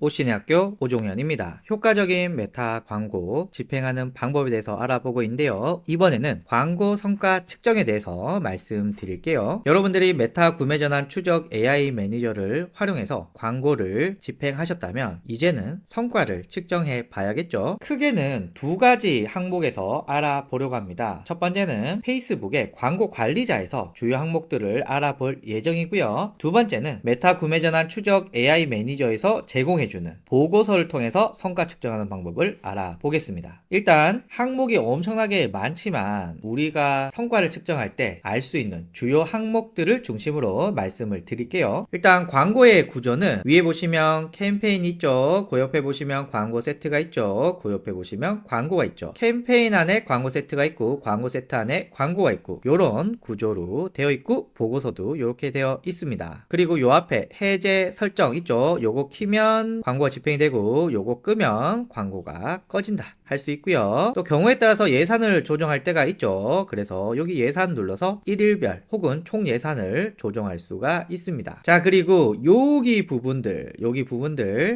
오신의 학교 오종현입니다. 효과적인 메타 광고 집행하는 방법에 대해서 알아보고 있는데요. 이번에는 광고 성과 측정에 대해서 말씀드릴게요. 여러분들이 메타 구매 전환 추적 AI 매니저를 활용해서 광고를 집행하셨다면 이제는 성과를 측정해 봐야겠죠. 크게는 두 가지 항목에서 알아보려고 합니다. 첫 번째는 페이스북의 광고 관리자에서 주요 항목들을 알아볼 예정이고요. 두 번째는 메타 구매 전환 추적 AI 매니저에서 제공해 주는 보고서를 통해서 성과 측정하는 방법을 알아보겠습니다. 일단 항목이 엄청나게 많지만 우리가 성과를 측정할 때 알 수 있는 주요 항목들을 중심으로 말씀을 드릴게요. 일단 광고의 구조는 위에 보시면 캠페인 있죠. 그 옆에 보시면 광고 세트가 있죠. 그 옆에 보시면 광고가 있죠. 캠페인 안에 광고 세트가 있고 광고 세트 안에 광고가 있고 이런 구조로 되어 있고 보고서도 이렇게 되어 있습니다. 그리고 요 앞에 해제 설정 있죠. 요거 키면 광고가 집행이 되고 요거 끄면 광고가 꺼진다 할 수 있고요. 또 경우에 따라서 예산을 조정할 때가 있죠. 그래서 여기 예산 눌러서 일일별 혹은 총 예산을 조정할 수가 있습니다. 자, 그리고 여기 부분들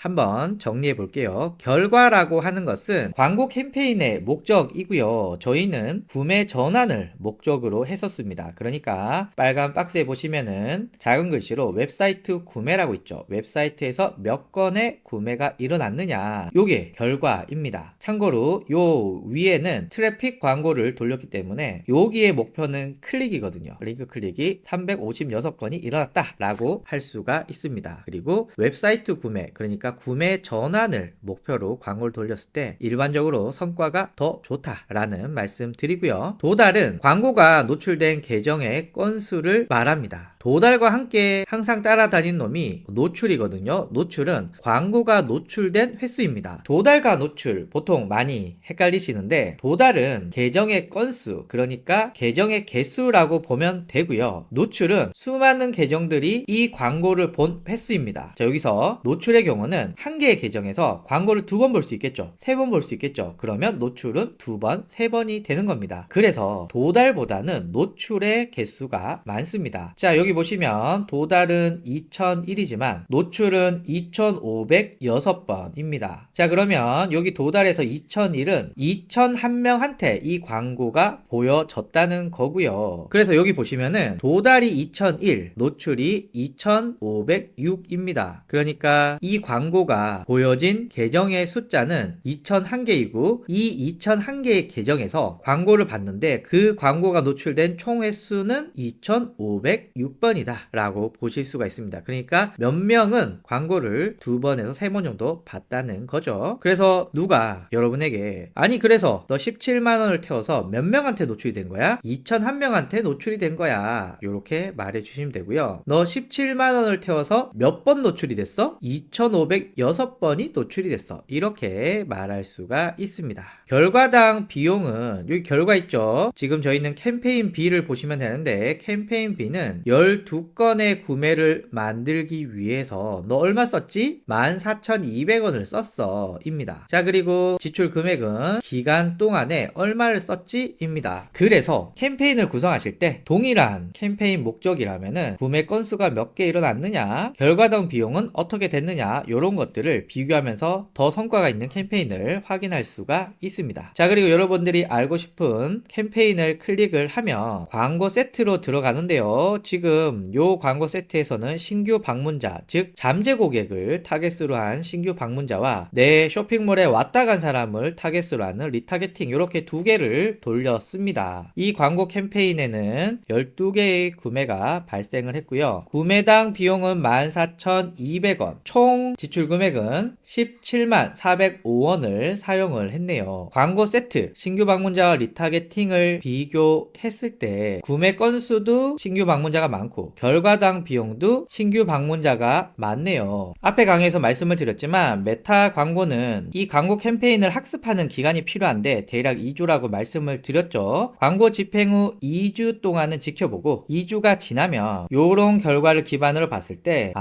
한번 정리해 볼게요. 결과라고 하는 것은 광고 캠페인의 목적이고요. 저희는 구매 전환을 목적으로 했었습니다. 그러니까 빨간 박스에 보시면은 작은 글씨로 웹사이트 구매라고 있죠. 웹사이트에서 몇 건의 구매가 일어났느냐, 요게 결과입니다. 참고로 요 위에는 트래픽 광고를 돌렸기 때문에 여기의 목표는 클릭이거든요. 링크 클릭이 356건이 일어났다 라고 할 수가 있습니다. 그리고 웹사이트 구매, 그러니까 구매 전환을 목표로 광고를 돌렸을 때 일반적으로 성과가 더 좋다라는 말씀 드리고요. 도달은 광고가 노출된 계정의 건수를 말합니다. 도달과 함께 항상 따라다닌 놈이 노출이거든요. 노출은 광고가 노출된 횟수입니다. 도달과 노출 보통 많이 헷갈리시는데, 도달은 계정의 건수, 그러니까 계정의 개수라고 보면 되고요. 노출은 수많은 계정들이 이 광고를 본 횟수입니다. 자, 여기서 노출의 경우는 한 개의 계정에서 광고를 두 번 볼 수 있겠죠. 세 번 볼 수 있겠죠. 그러면 노출은 두 번, 세 번이 되는 겁니다. 그래서 도달보다는 노출의 개수가 많습니다. 자, 여기 보시면 도달은 2001이지만 노출은 2506번입니다. 자, 그러면 여기 도달에서 2001은 2001명한테 이 광고가 보여졌다는 거고요. 그래서 여기 보시면은 도달이 2001, 노출이 2506입니다. 그러니까 이 광고가 보여진 계정의 숫자는 2001개이고 이 2001개의 계정에서 광고를 봤는데 그 광고가 노출된 총 횟수는 2506번이다 라고 보실 수가 있습니다. 그러니까 몇 명은 광고를 두 번에서 세 번 정도 봤다는 거죠. 그래서 누가 여러분에게 아니 그래서 너 17만원을 태워서 몇 명한테 노출이 된 거야? 2001명한테 노출이 된 거야. 이렇게 말해 주시면 되고요. 너 17만원을 태워서 몇 번 노출이 됐어? 2506번이 노출이 됐어. 이렇게 말할 수가 있습니다. 결과당 비용은 여기 결과 있죠. 지금 저희는 캠페인 B를 보시면 되는데 캠페인 B는 12건의 구매를 만들기 위해서 너 얼마 썼지? 14,200원을 썼어 입니다. 자, 그리고 지출 금액은 기간 동안에 얼마를 썼지? 입니다. 그래서 캠페인을 구성하실 때 동일한 캠페인 목적이라면은 구매 건수가 몇 개 일어났느냐, 결과당 비용은 어떻게 됐느냐, 이런 것들을 비교하면서 더 성과가 있는 캠페인을 확인할 수가 있습니다. 자, 그리고 여러분들이 알고 싶은 캠페인을 클릭을 하면 광고 세트로 들어가는데요. 지금 요 광고 세트에서는 신규 방문자, 즉 잠재 고객을 타겟으로 한 신규 방문자와 내 쇼핑몰에 왔다 간 사람을 타겟으로 하는 리타겟팅, 이렇게 두 개를 돌렸습니다. 이 광고 캠페인에는 12개의 구매가 발생을 했고요. 구매당 비용은 14,200원, 총 지출 금액은 17만 405원을 사용을 했네요. 광고 세트, 신규 방문자와 리타겟팅을 비교했을 때 구매 건수도 신규 방문자가 많고 결과당 비용도 신규 방문자가 많네요. 앞에 강의에서 말씀을 드렸지만 메타 광고는 이 광고 캠페인을 학습하는 기간이 필요한데 대략 2주라고 말씀을 드렸죠. 광고 집행 후 2주 동안은 지켜보고 2주가 지나면 요런 결과를 기반으로 봤을 때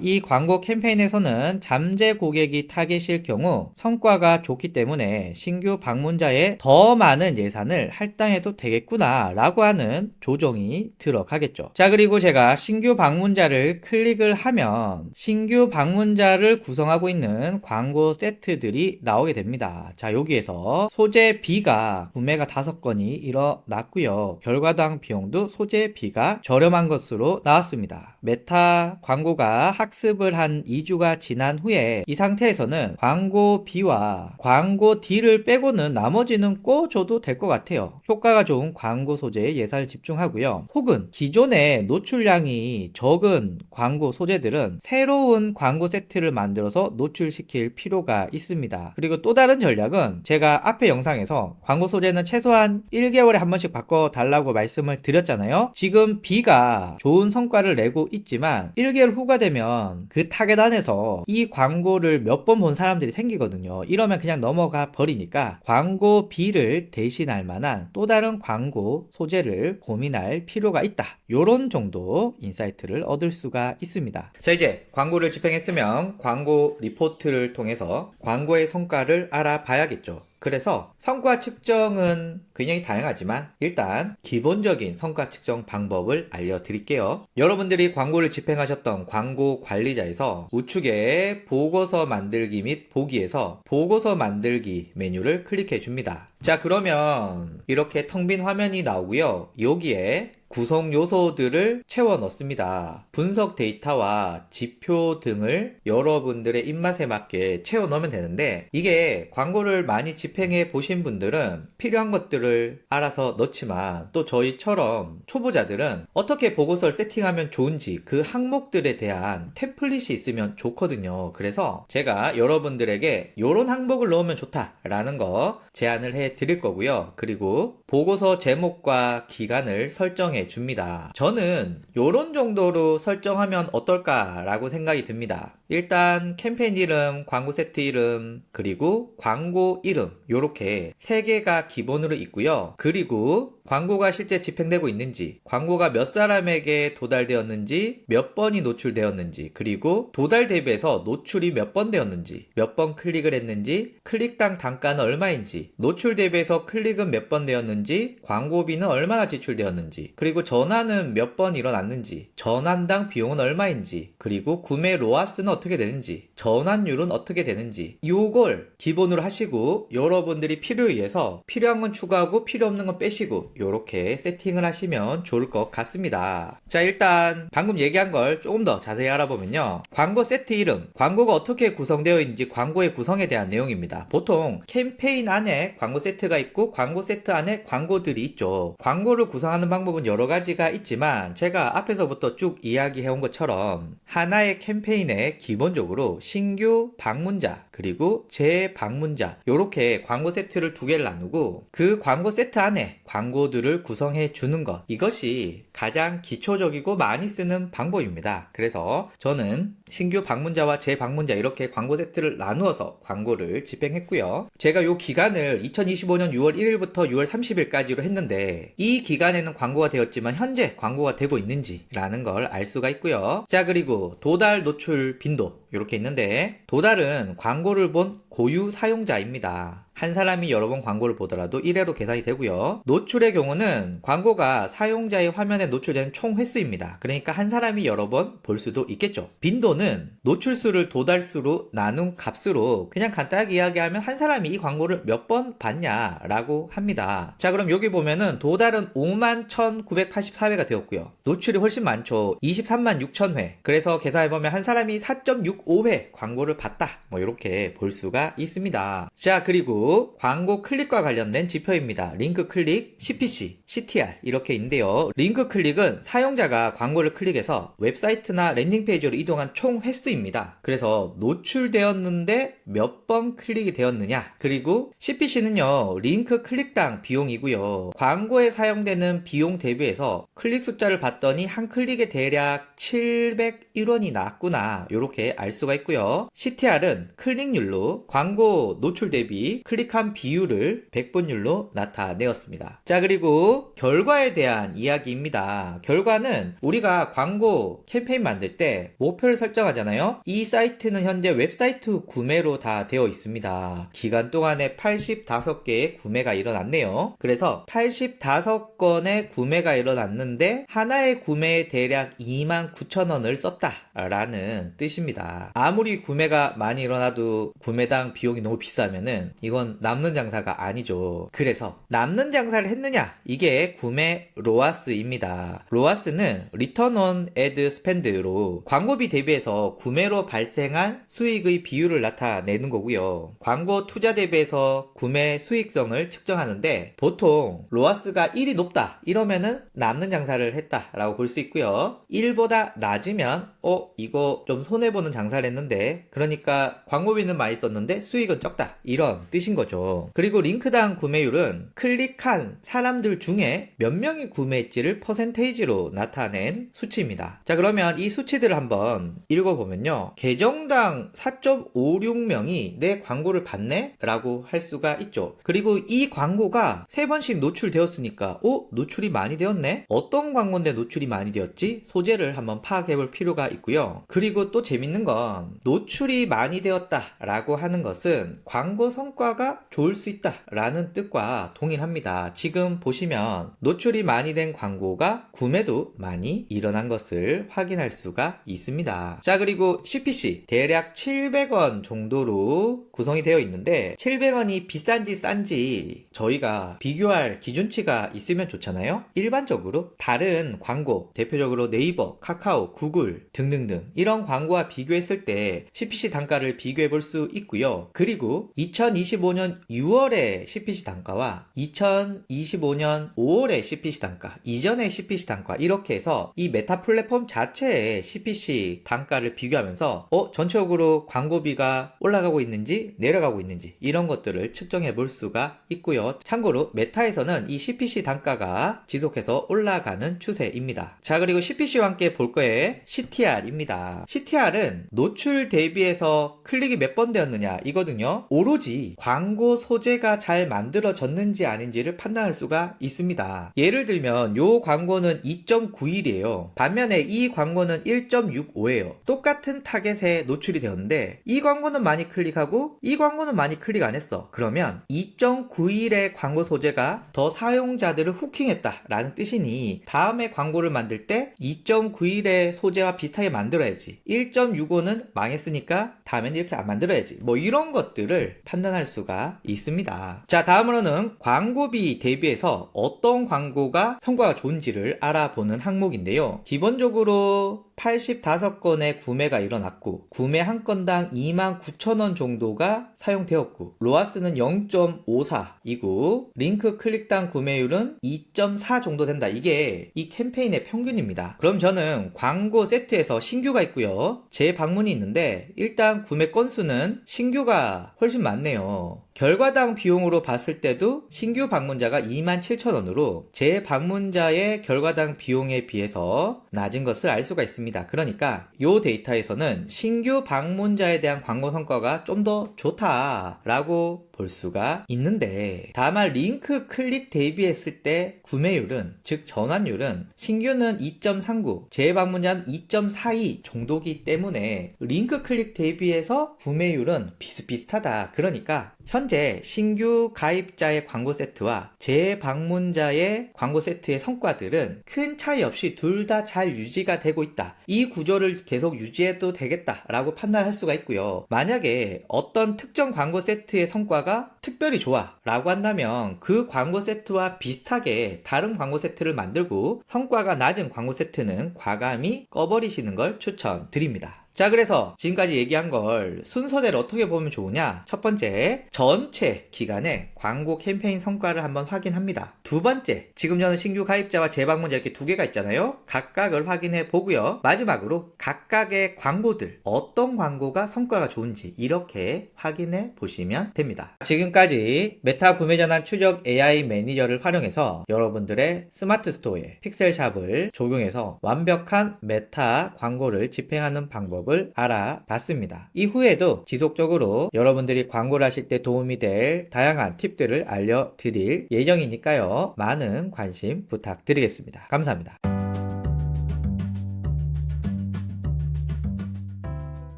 이 광고 캠페인에서는 잠재 고객이 타겟일 경우 성과가 좋기 때문에 신규 방문자에 더 많은 예산을 할당해도 되겠구나 라고 하는 조정이 들어가겠죠. 자, 그리고 그리고 제가 신규 방문자를 클릭을 하면 신규 방문자를 구성하고 있는 광고 세트들이 나오게 됩니다. 자, 여기에서 소재 B가 구매가 5건이 일어났고요. 결과당 비용도 소재 B가 저렴한 것으로 나왔습니다. 메타 광고가 학습을 한 2주가 지난 후에 이 상태에서는 광고 B와 광고 D를 빼고는 나머지는 꿔줘도 될 것 같아요. 효과가 좋은 광고 소재에 예산을 집중하고요. 혹은 기존에 노출량이 적은 광고 소재들은 새로운 광고 세트를 만들어서 노출시킬 필요가 있습니다. 그리고 또 다른 전략은 제가 앞에 영상에서 광고 소재는 최소한 1개월에 한 번씩 바꿔달라고 말씀을 드렸잖아요. 지금 B가 좋은 성과를 내고 있지만 1개월 후가 되면 그 타겟 안에서 이 광고를 몇 번 본 사람들이 생기거든요. 이러면 그냥 넘어가 버리니까 광고 B를 대신할 만한 또 다른 광고 소재를 고민할 필요가 있다. 요런 정도 인사이트를 얻을 수가 있습니다. 자, 이제 광고를 집행했으면 광고 리포트를 통해서 광고의 성과를 알아봐야겠죠. 그래서 성과 측정은 굉장히 다양하지만 일단 기본적인 성과 측정 방법을 알려드릴게요. 여러분들이 광고를 집행하셨던 광고 관리자에서 우측에 보고서 만들기 및 보기에서 보고서 만들기 메뉴를 클릭해 줍니다. 자, 그러면 이렇게 텅 빈 화면이 나오고요. 여기에 구성 요소들을 채워 넣습니다. 분석 데이터와 지표 등을 여러분들의 입맛에 맞게 채워 넣으면 되는데, 이게 광고를 많이 집행해 보신 분들은 필요한 것들을 알아서 넣지만 또 저희처럼 초보자들은 어떻게 보고서를 세팅하면 좋은지 그 항목들에 대한 템플릿이 있으면 좋거든요. 그래서 제가 여러분들에게 이런 항목을 넣으면 좋다라는 거 제안을 해 드릴 거고요. 그리고 보고서 제목과 기간을 설정해 줍니다. 저는 이런 정도로 설정하면 어떨까라고 생각이 듭니다. 일단 캠페인 이름, 광고 세트 이름, 그리고 광고 이름, 요렇게 3개가 기본으로 있고요. 그리고 광고가 실제 집행되고 있는지, 광고가 몇 사람에게 도달되었는지, 몇 번이 노출되었는지, 그리고 도달 대비해서 노출이 몇 번 되었는지, 몇 번 클릭을 했는지, 클릭당 단가는 얼마인지, 노출 대비해서 클릭은 몇 번 되었는지, 광고비는 얼마나 지출되었는지, 그리고 전환은 몇 번 일어났는지, 전환당 비용은 얼마인지, 그리고 구매 로아스는 어떻게 되는지, 전환율은 어떻게 되는지, 요걸 기본으로 하시고 여러분들이 필요에 의해서 필요한 건 추가하고 필요 없는 건 빼시고 요렇게 세팅을 하시면 좋을 것 같습니다. 자, 일단 방금 얘기한 걸 조금 더 자세히 알아보면요. 광고 세트 이름, 광고가 어떻게 구성되어 있는지 광고의 구성에 대한 내용입니다. 보통 캠페인 안에 광고 세트가 있고 광고 세트 안에 광고들이 있죠. 광고를 구성하는 방법은 여러 가지가 있지만 제가 앞에서부터 쭉 이야기해온 것처럼 하나의 캠페인에 기본적으로 신규 방문자 그리고 재방문자 요렇게 광고 세트를 2개를 나누고 그 광고 세트 안에 광고들을 구성해 주는 것, 이것이 가장 기초적이고 많이 쓰는 방법입니다. 그래서 저는 신규 방문자와 재방문자 이렇게 광고 세트를 나누어서 광고를 집행했고요. 제가 요 기간을 2025년 6월 1일부터 6월 30일까지로 했는데 이 기간에는 광고가 되었지만 현재 광고가 되고 있는지 라는 걸 알 수가 있고요. 자, 그리고 도달 노출 빈도 이렇게 있는데, 도달은 광고를 본 고유 사용자입니다. 한 사람이 여러 번 광고를 보더라도 1회로 계산이 되고요. 노출의 경우는 광고가 사용자의 화면에 노출되는 총 횟수입니다. 그러니까 한 사람이 여러 번 볼 수도 있겠죠. 빈도는 노출수를 도달수로 나눈 값으로 그냥 간단하게 이야기하면 한 사람이 이 광고를 몇 번 봤냐라고 합니다. 자, 그럼 여기 보면은 도달은 51,984회가 되었고요. 노출이 훨씬 많죠. 23만 6천회. 그래서 계산해보면 한 사람이 4.65회 광고를 봤다. 뭐 이렇게 볼 수가 있습니다. 자, 그리고 광고 클릭과 관련된 지표입니다. 링크 클릭, CPC, CTR 이렇게 있는데요. 링크 클릭은 사용자가 광고를 클릭해서 웹사이트나 랜딩 페이지로 이동한 총 횟수입니다. 그래서 노출되었는데 몇 번 클릭이 되었느냐. 그리고 CPC는요, 링크 클릭당 비용이고요. 광고에 사용되는 비용 대비해서 클릭 숫자를 봤더니 한 클릭에 대략 701원이 나왔구나. 이렇게 알 수가 있고요. CTR은 클릭률로 광고 노출 대비 클릭한 비율을 백분율로 나타내었습니다. 자, 그리고 결과에 대한 이야기입니다. 결과는 우리가 광고 캠페인 만들 때 목표를 설정하잖아요. 이 사이트는 현재 웹사이트 구매로 다 되어 있습니다. 기간 동안에 85개의 구매가 일어났네요. 그래서 85건의 구매가 일어났는데 하나의 구매에 대략 29,000원을 썼다 라는 뜻입니다. 아무리 구매가 많이 일어나도 구매당 비용이 너무 비싸면은 이건 남는 장사가 아니죠. 그래서 남는 장사를 했느냐, 이게 구매 로아스입니다. 로아스는 리턴 온 애드 스펜드로 광고비 대비해서 구매로 발생한 수익의 비율을 나타내는 거고요. 광고 투자 대비해서 구매 수익성을 측정하는데 보통 로아스가 1이 높다 이러면은 남는 장사를 했다 라고 볼 수 있고요. 1보다 낮으면 이거 좀 손해보는 장사를 했는데, 그러니까 광고비는 많이 썼는데 수익은 적다, 이런 뜻인 거죠. 그리고 링크당 구매율은 클릭한 사람들 중에 몇 명이 구매했지를 퍼센테이지로 나타낸 수치입니다. 자, 그러면 이 수치들을 한번 읽어보면요, 계정당 4.56명이 내 광고를 봤네? 라고 할 수가 있죠. 그리고 이 광고가 3번씩 노출되었으니까 노출이 많이 되었네? 어떤 광고인데 노출이 많이 되었지? 소재를 한번 파악해볼 필요가 있고요. 그리고 또 재밌는 건 노출이 많이 되었다 라고 하는 것은 광고 성과가 좋을 수 있다 라는 뜻과 동일합니다. 지금 보시면 노출이 많이 된 광고가 구매도 많이 일어난 것을 확인할 수가 있습니다. 자, 그리고 CPC 대략 700원 정도로 구성이 되어 있는데 700원이 비싼지 싼지 저희가 비교할 기준치가 있으면 좋잖아요. 일반적으로 다른 광고, 대표적으로 네이버, 카카오, 구글 등등등 이런 광고와 비교했을 때 CPC 단가를 비교해 볼 수 있고요. 그리고 2025년 6월의 CPC 단가와 2025년 5월의 CPC 단가, 이전의 CPC 단가, 이렇게 해서 이 메타 플랫폼 자체의 CPC 단가를 비교하면서 전체적으로 광고비가 올라가고 있는지 내려가고 있는지 이런 것들을 측정해 볼 수가 있고요. 참고로 메타에서는 이 CPC 단가가 지속해서 올라가는 추세입니다. 자, 그리고 CPC와 함께 볼 거에 CTR입니다. CTR은 노출 대비해서 클릭이 몇 번 되었느냐 이거든요. 오로지 광고 소재가 잘 만들어졌는지 아닌지를 판단할 수가 있습니다. 예를 들면 요 광고는 2.91이에요. 반면에 이 광고는 1.65예요. 똑같은 타겟에 노출이 되었는데 이 광고는 많이 클릭하고 이 광고는 많이 클릭 안 했어. 그러면 2.91의 광고 소재가 더 사용자들을 후킹했다 라는 뜻이니 다음에 광고를 만들 때 2.91의 소재와 비슷하게 만들어야지, 1.65는 망했으니까 다음엔 이렇게 안 만들어야지, 뭐 이런 것들을 판단할 수가 있습니다. 자, 다음으로는 광고비 대비해서 어떤 광고가 성과가 좋은지를 알아보는 항목인데요. 기본적으로 85건의 구매가 일어났고 구매 한 건당 29,000원 정도가 사용되었고 로아스는 0.54이고 링크 클릭당 구매율은 2.4 정도 된다. 이게 이 캠페인의 평균입니다. 그럼 저는 광고 세트에서 신규가 있고요, 재방문이 있는데 일단 구매 건수는 신규가 훨씬 많네요. 결과당 비용으로 봤을 때도 신규 방문자가 27,000원으로 재방문자의 결과당 비용에 비해서 낮은 것을 알 수가 있습니다. 그러니까 이 데이터에서는 신규 방문자에 대한 광고 성과가 좀 더 좋다라고 볼 수가 있는데, 다만 링크 클릭 대비했을 때 구매율은, 즉 전환율은 신규는 2.39, 재방문자는 2.42 정도기 때문에 링크 클릭 대비해서 구매율은 비슷비슷하다. 그러니까 현재 신규 가입자의 광고 세트와 재방문자의 광고 세트의 성과들은 큰 차이 없이 둘 다 잘 유지가 되고 있다. 이 구조를 계속 유지해도 되겠다라고 판단할 수가 있고요. 만약에 어떤 특정 광고 세트의 성과가 특별히 좋아 라고 한다면 그 광고 세트와 비슷하게 다른 광고 세트를 만들고 성과가 낮은 광고 세트는 과감히 꺼버리시는 걸 추천드립니다. 자, 그래서 지금까지 얘기한 걸 순서대로 어떻게 보면 좋으냐? 첫 번째, 전체 기간에 광고 캠페인 성과를 한번 확인합니다. 두 번째, 지금 저는 신규 가입자와 재방문자 이렇게 두 개가 있잖아요. 각각을 확인해 보고요. 마지막으로 각각의 광고들, 어떤 광고가 성과가 좋은지 이렇게 확인해 보시면 됩니다. 지금까지 메타 구매 전환 추적 AI 매니저를 활용해서 여러분들의 스마트 스토어에 픽셀샵을 적용해서 완벽한 메타 광고를 집행하는 방법 방법을 알아봤습니다. 이후에도 지속적으로 여러분들이 광고를 하실 때 도움이 될 다양한 팁들을 알려드릴 예정이니까요. 많은 관심 부탁드리겠습니다. 감사합니다.